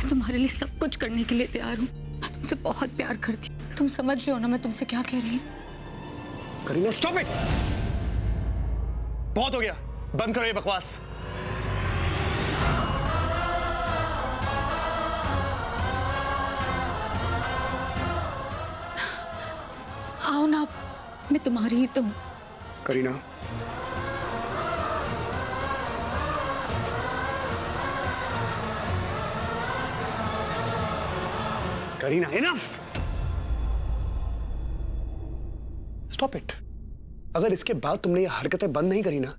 मैं तुम्हारे लिए सब कुछ करने के लिए तैयार हूँ। मैं तुमसे बहुत प्यार करती हूँ। तुम समझ रहे हो ना मैं तुमसे क्या कह रही हूँ? करीना स्टॉप इट, बहुत हो गया, बंद करो ये बकवास। आओ ना, मैं तुम्हारी ही तो हूँ। Kareena, Kareena enough, stop it. अगर इसके बाद तुमने ये हरकतें बंद नहीं करी ना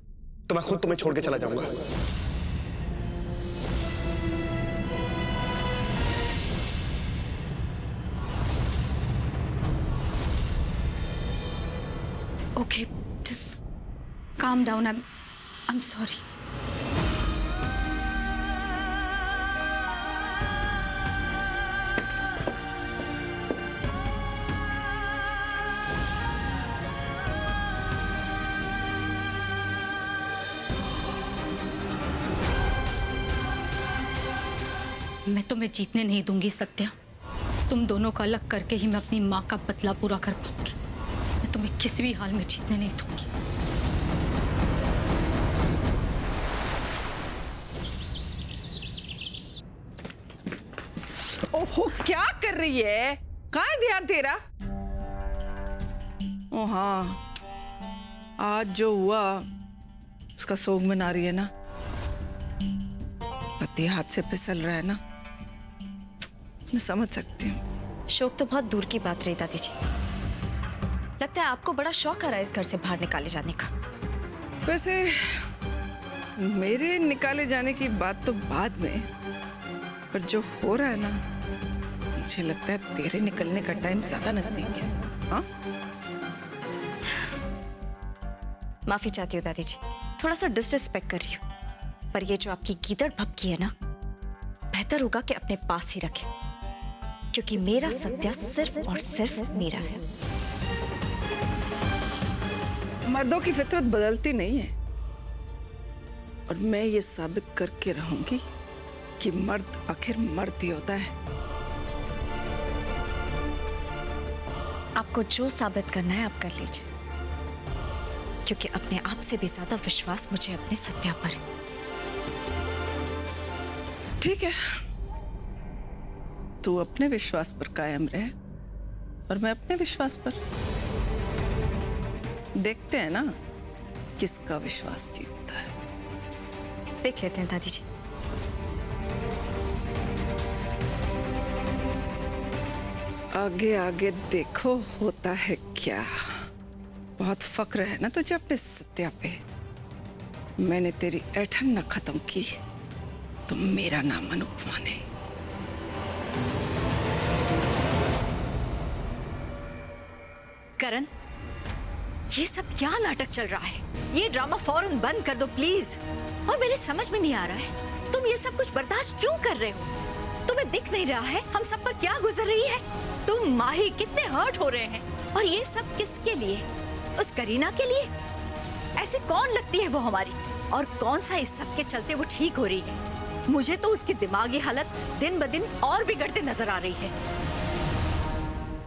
तो मैं खुद तुम्हें छोड़ के चला जाऊंगा। Okay, just calm down. I'm sorry. मैं तुम्हें जीतने नहीं दूंगी सत्या। तुम दोनों को अलग करके ही मैं अपनी माँ का बदला पूरा कर पाऊंगी। मैं तुम्हें किसी भी हाल में जीतने नहीं दूंगी। ओहो, क्या कर रही है? कहाँ है ध्यान तेरा? ओ हाँ, आज जो हुआ उसका सोग मना रही है ना। पति हाथ से फिसल रहा है ना, मैं समझ सकती हूँ। शौक तो बहुत दूर की बात रही दादी जी। लगता है आपको बड़ा शौक आ रहा है इस घर से बाहर निकाले जाने का। वैसे मेरे निकाले जाने की बात तो बाद में, पर जो हो रहा है ना, मुझे लगता है तेरे निकलने का टाइम ज्यादा नजदीक है। हाँ, माफी चाहती हूँ दादी जी, थोड़ा सा डिसरिस्पेक्ट कर रही हूँ, पर ये जो आपकी गीदड़ भपकी है ना, बेहतर होगा कि अपने पास ही रखें, क्योंकि मेरा सत्या सिर्फ और सिर्फ मेरा है। मर्दों की फितरत बदलती नहीं है, और मैं ये साबित करके रहूंगी कि मर्द आखिर मर्द ही होता है। आपको जो साबित करना है आप कर लीजिए, क्योंकि अपने आप से भी ज्यादा विश्वास मुझे अपने सत्या पर है। ठीक है, तू अपने विश्वास पर कायम रहे और मैं अपने विश्वास पर। देखते हैं ना किसका विश्वास जीतता है। देख लेते हैं दादी जी। आगे आगे देखो होता है क्या। बहुत फक्र है ना तुझे अपने सत्या पे। मैंने तेरी ऐठन न खत्म की तो मेरा नाम अनुपमा नहीं। करण, ये सब क्या नाटक चल रहा है? ये ड्रामा फौरन बंद कर दो प्लीज। और मेरी समझ में नहीं आ रहा है, तुम ये सब कुछ बर्दाश्त क्यों कर रहे हो? तुम्हें दिख नहीं रहा है हम सब पर क्या गुजर रही है? तुम माही कितने हर्ट हो रहे हैं, और ये सब किसके लिए? उस करीना के लिए? ऐसे कौन लगती है वो हमारी, और कौन सा इस सब के चलते वो ठीक हो रही है? मुझे तो उसकी दिमागी हालत दिन ब दिन और बिगड़ते नजर आ रही है।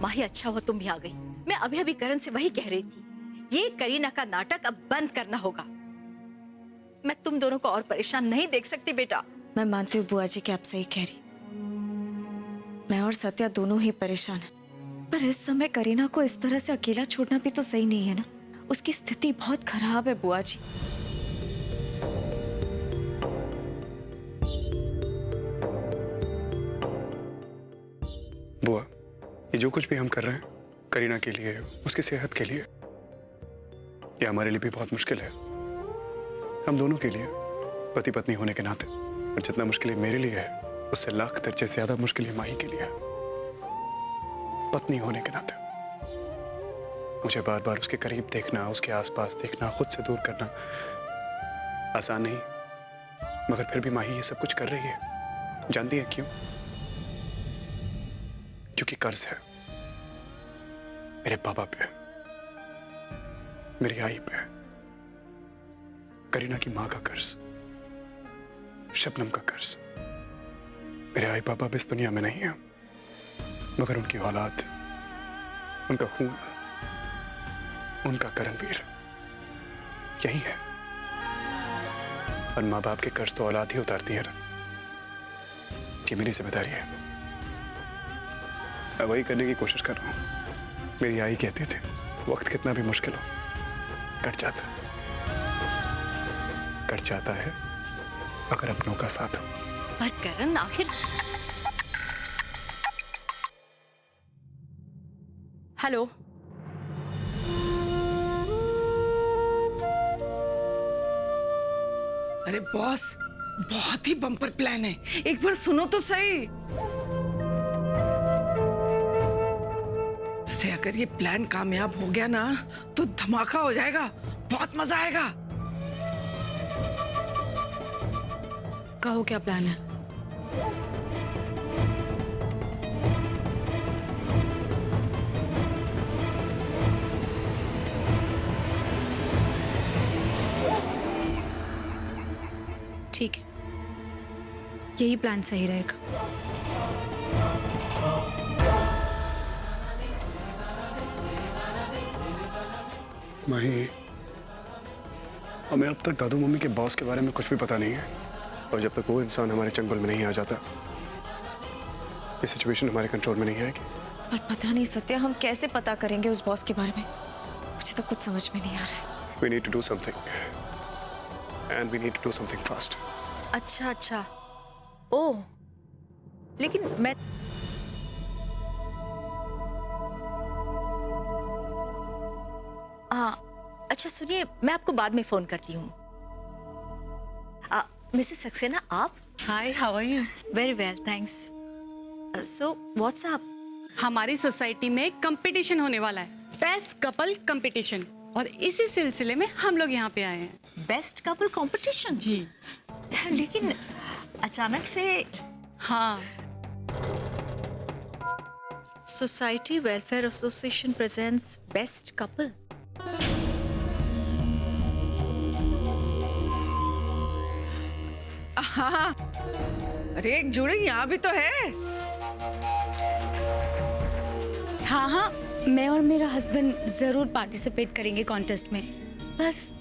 माही, अच्छा हुआ तुम भी आ गई। मैं अभी अभी करण से वही कह रही थी, ये करीना का नाटक अब बंद करना होगा। मैं तुम दोनों को और परेशान नहीं देख सकती बेटा। मैं मानती हूँ बुआ जी कि आप सही कह रही। मैं और सत्या दोनों ही परेशान हैं, पर इस समय करीना को इस तरह से अकेला छोड़ना भी तो सही नहीं है ना। उसकी स्थिति बहुत खराब है बुआ जी। बुआ, ये जो कुछ भी हम कर रहे हैं करीना के लिए, उसकी सेहत के लिए, ये हमारे लिए भी बहुत मुश्किल है। हम दोनों के लिए, पति पत्नी होने के नाते। और जितना मुश्किल मेरे लिए है उससे लाख दर्जे ज्यादा मुश्किल माही के लिए है, पत्नी होने के नाते। मुझे बार बार उसके करीब देखना, उसके आसपास देखना, खुद से दूर करना आसान नहीं, मगर फिर भी माही ये सब कुछ कर रही है। जानती है क्यों? क्योंकि कर्ज है मेरे पापा पे, मेरी आई पे, करीना की मां का कर्ज, शबनम का कर्ज, मेरे आई पापा अब इस दुनिया में नहीं है, मगर उनकी औलाद, उनका खून, उनका कर्मवीर यही है। और माँ बाप के कर्ज तो औलाद ही उतारती है ना, ये मेरी जिम्मेदारी है। मैं वही करने की कोशिश कर रहा हूं। मेरी आई कहते थे वक्त कितना भी मुश्किल हो कट जाता है अगर अपनों का साथ हो। पर करण आखिर हेलो, अरे बॉस, बहुत ही बम्पर प्लान है, एक बार सुनो तो सही। अरे अगर ये प्लान कामयाब हो गया ना तो धमाका हो जाएगा, बहुत मजा आएगा। कहो क्या प्लान है? ठीक है, यही प्लान सही रहेगा। माही, हमें अब तक दादू मम्मी के बॉस के बारे में कुछ भी पता नहीं है, और जब तक वो इंसान हमारे चंगुल में नहीं आ जाता, ये सिचुएशन हमारे कंट्रोल में नहीं आएगी। पर पता नहीं सत्या, हम कैसे पता करेंगे उस बॉस के बारे में? मुझे तो कुछ समझ में नहीं आ रहा है। We need to do something, and we need to do something fast. अच्छा, ओह, लेकिन मैं अच्छा सुनिए, मैं आपको बाद में फोन करती हूँ। मिसेस सक्सेना, आप? Hi, how are you? Very well, thanks. So what's up? हमारी सोसाइटी में एक कंपटीशन होने वाला है, बेस्ट कपल कंपटीशन, और इसी सिलसिले में हम लोग यहाँ पे आए हैं। Best couple competition? जी। लेकिन अचानक से। हाँ। Society welfare association presents best couple. हाँ, अरे एक जोड़ी यहाँ भी तो है। हाँ, मैं और मेरा हस्बैंड जरूर पार्टिसिपेट करेंगे कॉन्टेस्ट में। बस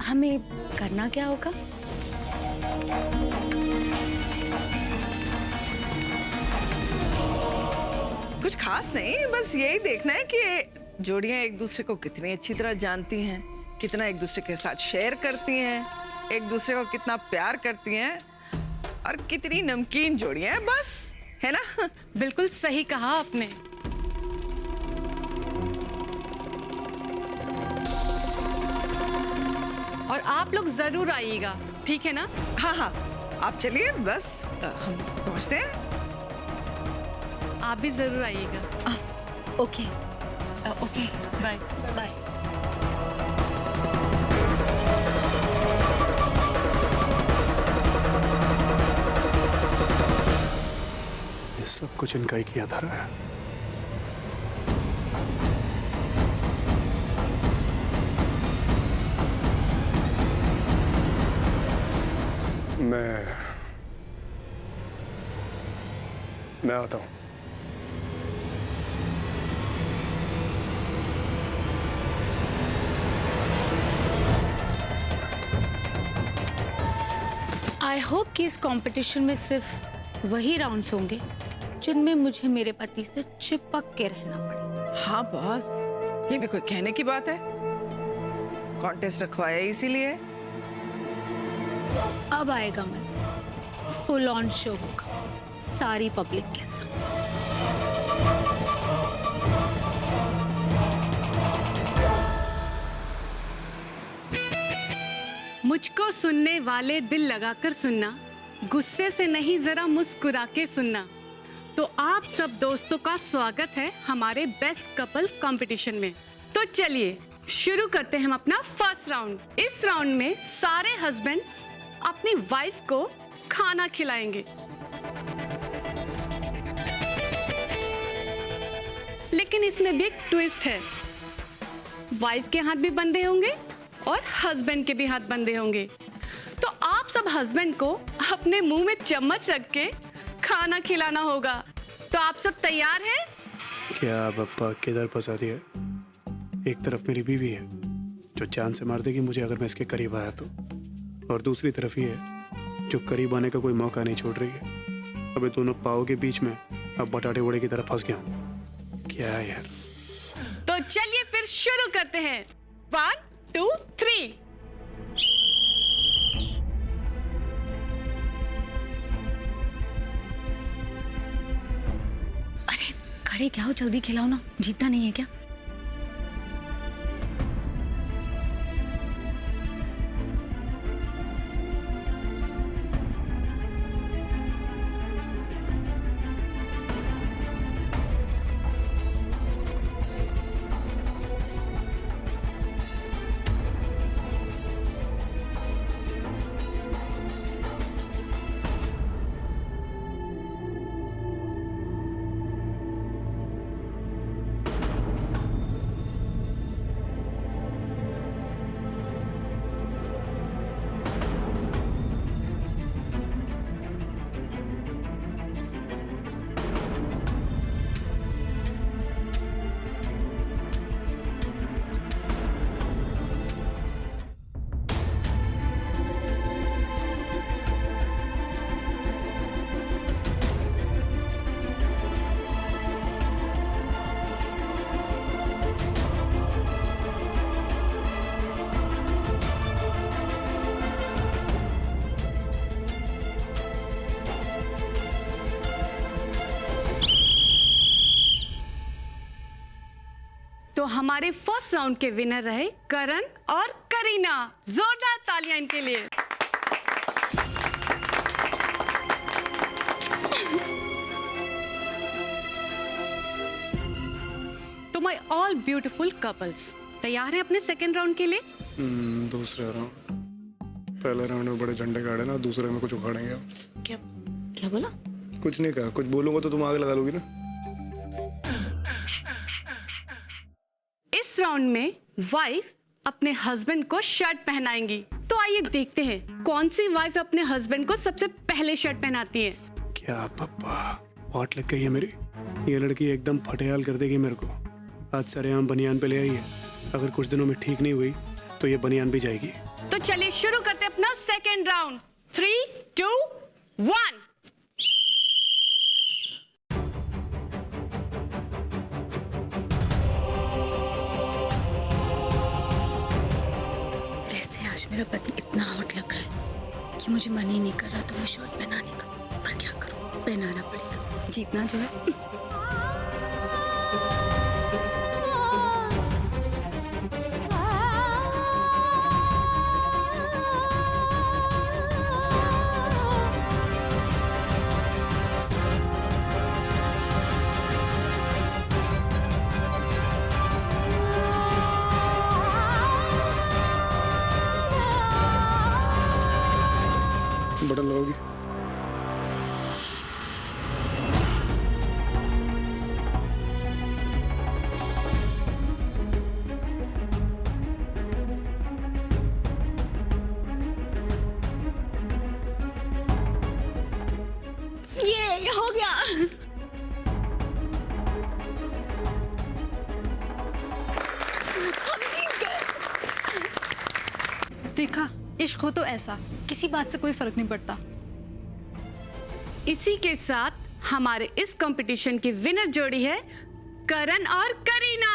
हमें करना क्या होगा? कुछ खास नहीं, बस यही देखना है कि जोड़ियां एक दूसरे को कितनी अच्छी तरह जानती हैं, कितना एक दूसरे के साथ शेयर करती हैं, एक दूसरे को कितना प्यार करती हैं, और कितनी नमकीन जोड़ियां हैं, बस, है ना? बिल्कुल सही कहा आपने। और आप लोग जरूर आइएगा, ठीक है ना? हाँ, आप चलिए, बस हम पहुंचते हैं। आप भी जरूर आइएगा। Okay, bye bye. ये सब कुछ इनका ही किया धरा है। मैं आता हूँ। आई होप कि इस कंपटीशन में सिर्फ वही राउंड्स होंगे जिनमें मुझे मेरे पति से चिपक के रहना पड़े। हाँ बॉस, ये भी कोई कहने की बात है? कॉन्टेस्ट रखवाया इसीलिए। अब आएगा मजा, फुल ऑन शो होगा सारी पब्लिक के साथ। मुझको सुनने वाले दिल लगाकर सुनना, गुस्से से नहीं जरा मुस्कुरा के सुनना। तो आप सब दोस्तों का स्वागत है हमारे बेस्ट कपल कंपटीशन में। तो चलिए शुरू करते हैं हम अपना फर्स्ट राउंड। इस राउंड में सारे हस्बैंड अपनी वाइफ को खाना खिलाएंगे, लेकिन इसमें भी एक ट्विस्ट है। वाइफ के हाथ भी बंधे होंगे और हस्बैंड के भी हाथ बंधे होंगे। तो आप सब हस्बैंड को अपने मुंह में चम्मच रख के खाना खिलाना होगा। तो आप सब तैयार हैं? क्या बप्पा किधर फंसा दिया? एक तरफ मेरी बीवी है जो जान से मार देगी मुझे अगर मैं इसके करीब आया तो, और दूसरी तरफ ये है जो करीब आने का कोई मौका नहीं छोड़ रही है। अबे दोनों पाव के बीच में अब बटाटे वड़े की तरह फंस गया हूँ। क्या है यार? तो चलिए फिर शुरू करते हैं। 1 2 3। अरे खड़े क्या हो, जल्दी खिलाओ ना, जीतना नहीं है क्या? तो हमारे फर्स्ट राउंड के विनर रहे करण और करीना। जोरदार तालियां इनके लिए। तो माय ऑल ब्यूटीफुल कपल्स तैयार हैं अपने सेकेंड राउंड के लिए? दूसरा राउंड। पहले राउंड में बड़े झंडे गाड़े ना, दूसरे में कुछ उखाड़ेंगे। क्या क्या बोला? कुछ नहीं कहा, कुछ बोलूंगा तो तुम आग लगा लोगी ना। इस राउंड में वाइफ अपने हस्बैंड को शर्ट पहनाएंगी। तो आइए देखते हैं कौन सी वाइफ अपने हस्बैंड को सबसे पहले शर्ट पहनाती है। क्या पप्पा वाट लग गई है मेरी? ये लड़की एकदम फटेहाल कर देगी मेरे को। आज सरेआम बनियान पे ले आई है, अगर कुछ दिनों में ठीक नहीं हुई तो ये बनियान भी जाएगी। तो चलिए शुरू करते हैं अपना सेकेंड राउंड। 3 2 1। वैसे आज मेरा पति इतना हॉट लग रहा है कि मुझे मन ही नहीं कर रहा तुम्हें शर्ट पहनाने का, पर क्या करूं, पहनाना पड़ेगा, जीतना जो है। बटन लगाओगी? ये हो गया। हम जीत गए। देखा, इश्क हो तो ऐसा, किसी बात से कोई फर्क नहीं पड़ता। इसी के साथ हमारे इस कंपटीशन की विनर जोड़ी है करण और करीना।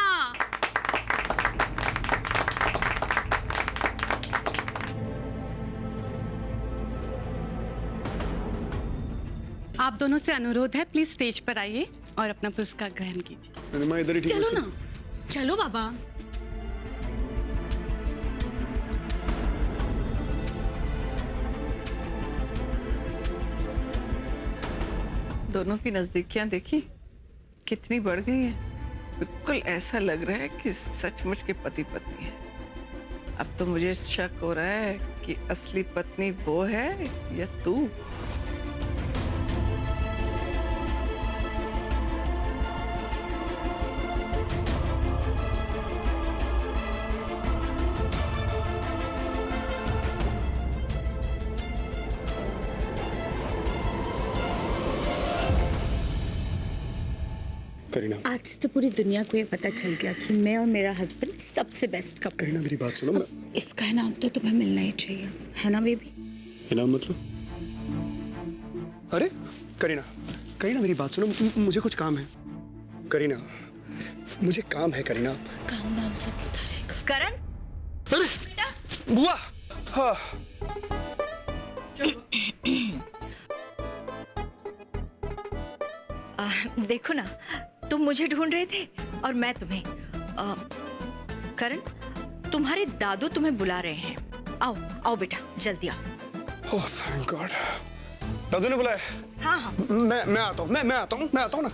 आप दोनों से अनुरोध है, प्लीज स्टेज पर आइए और अपना पुरस्कार ग्रहण कीजिए। मैं इधर ही ठीक चलो हूँ। ना, चलो बाबा। दोनों की नजदीकियां देखी कितनी बढ़ गई है। बिल्कुल ऐसा लग रहा है कि सचमुच के पति पत्नी है। अब तो मुझे शक हो रहा है कि असली पत्नी वो है या तू। करीना, आज तो पूरी दुनिया को ये पता चल गया कि मैं और मेरा हस्बैंड सबसे बेस्ट कपल। करीना मेरी बात सुनो। इसका इनाम तो तुम्हें मिलना ही चाहिए, है ना बेबी? इनाम मतलब? अरे करीना, करीना मेरी बात सुनो, मुझे कुछ काम है। करीना मुझे काम है। करीना काम वाम सब होता रहेगा। करण, अरे बुआ, हाँ देखो ना, तुम मुझे ढूंढ रहे थे और मैं तुम्हें। करण, तुम्हारे दादू तुम्हें बुला रहे हैं। आओ आओ बेटा, जल्दी आओ। ओह थैंक गॉड, दादू ने बुलाया? हाँ हाँ, मैं आता हूँ, मैं आता हूँ ना।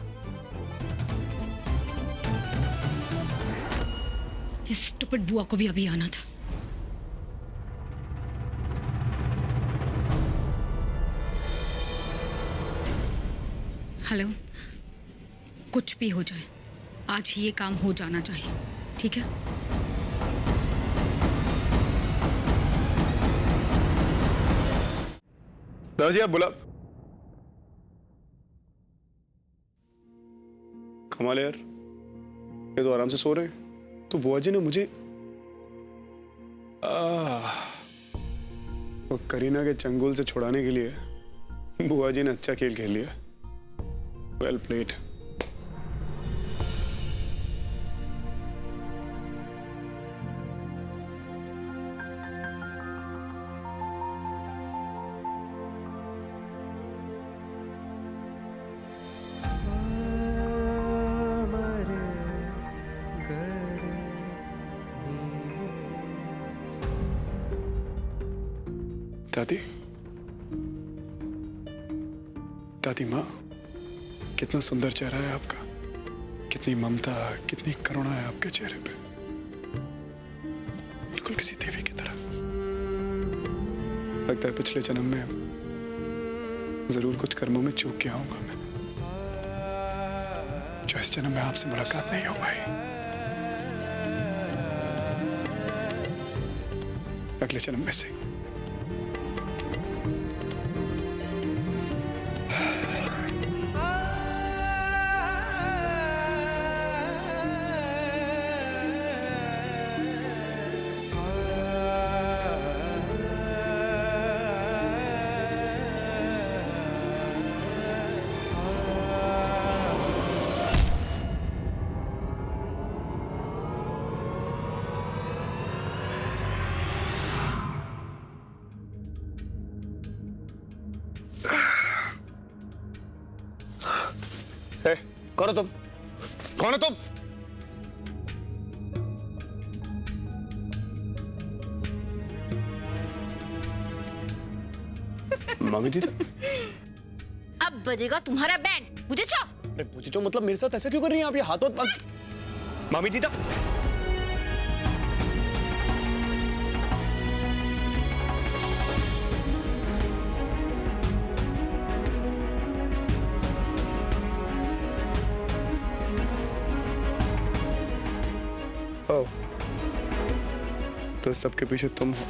जिस स्टूपिड बुआ को भी अभी आना था। हेलो, कुछ भी हो जाए आज ही ये काम हो जाना चाहिए, ठीक है? दादाजी आप बुला। कमाल है यार, ये तो आराम से सो रहे हैं। तो बुआ जी ने मुझे वो करीना के चंगुल से छुड़ाने के लिए बुआ जी ने अच्छा खेल खेल लिया। Well played. दादी, दादी माँ, कितना सुंदर चेहरा है आपका, कितनी ममता, कितनी करुणा है आपके चेहरे पे, बिल्कुल किसी देवी की तरह। लगता है पिछले जन्म में जरूर कुछ कर्मों में चूक गया होगा मैं, जो इस जन्म में आपसे मुलाकात नहीं हो पाई। अगले जन्म में से कौन हो तुम? कौन हो तुम? मामी दीदा, अब बजेगा तुम्हारा बैंड, बुझे छो? अरे बुझे छो मतलब मेरे साथ ऐसा क्यों कर रही हैं आप? ये हाथों मामी दीदा। तो सबके पीछे तुम हो।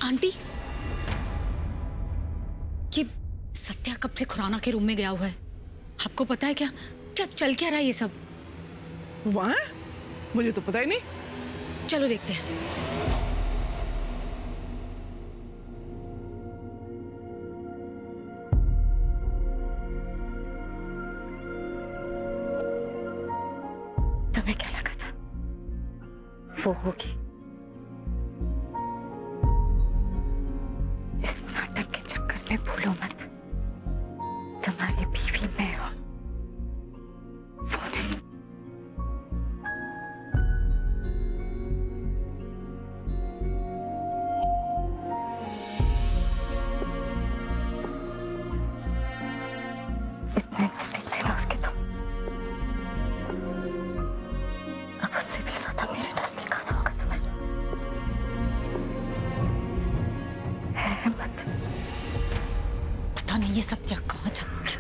आंटी, ये सत्या कब से खुराना के रूम में गया हुआ है? आपको पता है क्या? क्या चल क्या रहा है ये सब? वहाँ? मुझे तो पता ही नहीं। चलो देखते हैं। तुम्हें क्या लगा था वो होगी? इस नाटक के चक्कर में भूलो मत, तुम्हारी बीवी मैं हूं, वो नहीं। इतने नजदीक थे ना उसके तुम, अब उससे भी ज्यादा मेरे नजदीक आना होगा तुम्हें। है मत। पता नहीं ये सत्या कहाँ चल गया।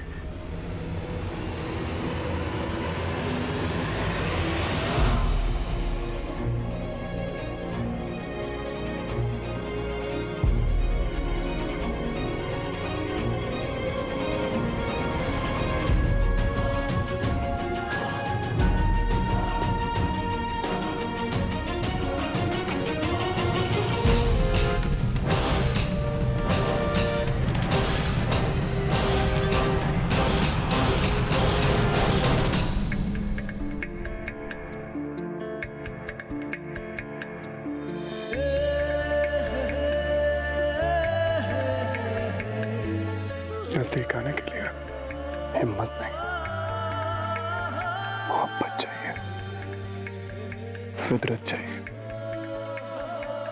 हिम्मत नहीं, मोहब्बत चाहिए, फितरत चाहिए,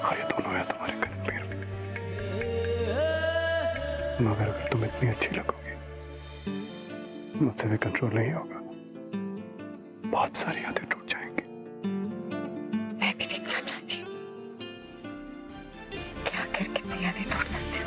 और ये दोनों है तुम्हारे करीब। मगर अगर तुम इतनी अच्छी लगोगी, मुझसे भी कंट्रोल नहीं होगा, बहुत सारी यादें टूट जाएंगी। मैं भी देखना चाहती हूँ कि आखिर कितनी यादें टूट सकती है।